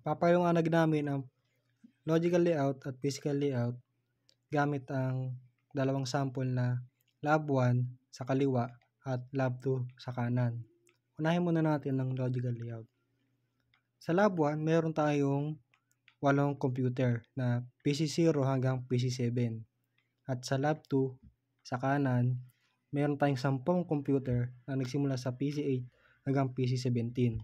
Papaliwanag namin ang logical layout at physical layout gamit ang dalawang sample na lab 1 sa kaliwa at lab 2 sa kanan. Unahin muna natin ang logical layout. Sa lab 1, meron tayong 8 computer na PC0 hanggang PC7. At sa lab 2 sa kanan, meron tayong 10 computer na nagsimula sa PC8 hanggang PC17.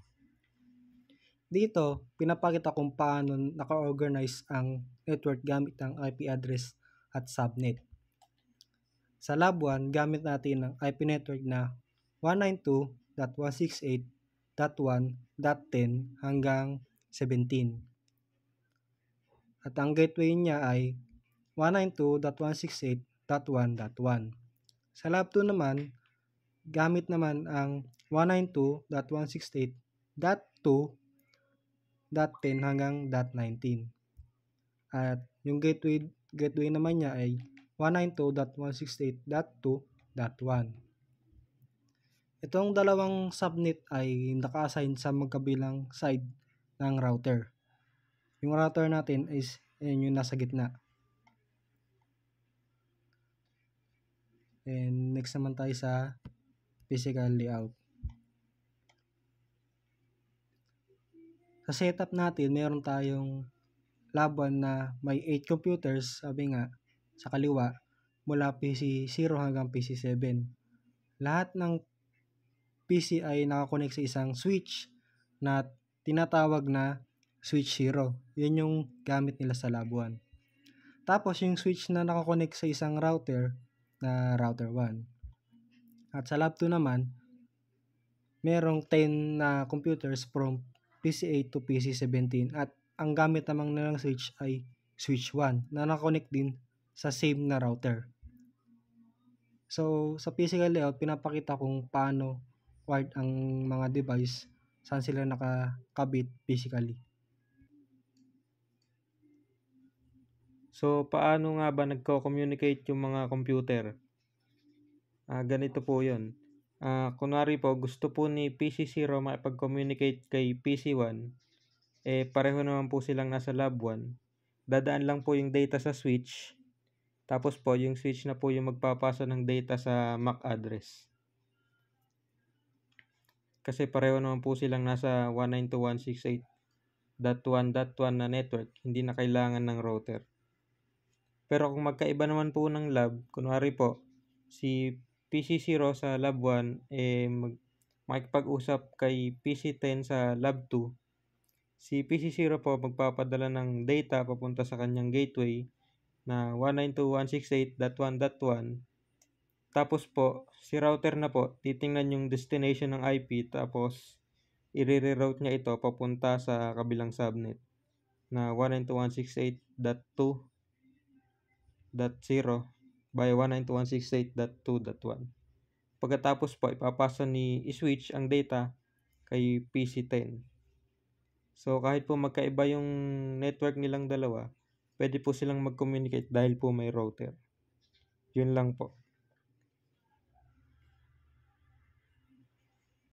Dito, pinapakita kung paano naka-organize ang network gamit ang IP address at subnet. Sa lab 1, gamit natin ang IP network na 192.168.1.10 hanggang 17. At ang gateway niya ay 192.168.1.1. Sa lab 2 naman, gamit naman ang 192.168.2.10 hanggang .19. At yung gateway naman niya ay 192.168.2.1. Itong dalawang subnet ay naka-assign sa magkabilang side ng router. Yung router natin is yung nasa gitna. And next naman tayo sa physical layout. Sa setup natin, meron tayong laban na may 8 computers, sabi nga, sa kaliwa, mula PC0 hanggang PC7. Lahat ng PC ay nakakonect sa isang switch na tinatawag na switch 0. Yun yung gamit nila sa lab 1. Tapos yung switch na nakakonect sa isang router na router 1. At sa lab 2 naman, merong 10 na computers from PC8 to PC17 at ang gamit namang nilang switch ay switch 1 na nakakonect din sa same na router. So, sa physical layout, pinapakita kung paano wired ang mga device, saan sila nakakabit physically. So, paano nga ba nagko-communicate yung mga computer? Ganito po yun. Kunwari po, gusto po ni PC0 makipag-communicate kay PC1, pareho naman po silang nasa lab 1. Dadaan lang po yung data sa switch, tapos po yung switch na po yung magpapasa ng data sa MAC address. Kasi pareho naman po silang nasa 192.168.1.1 na network, hindi na kailangan ng router. Pero kung magkaiba naman po ng lab, kunwari po, si PC0 sa lab 1, makikipag-usap kay PC10 sa lab 2, si PC0 po magpapadala ng data papunta sa kanyang gateway na 192.168.1.1. Tapos po, si router na po, titingnan yung destination ng IP tapos i-reroute niya ito papunta sa kabilang subnet na 192.168.2.0 by 192.168.2.1. Pagkatapos po, ipapasa ni switch ang data kay PC10. So, kahit po magkaiba yung network nilang dalawa, pwede po silang mag-communicate dahil po may router. Yun lang po.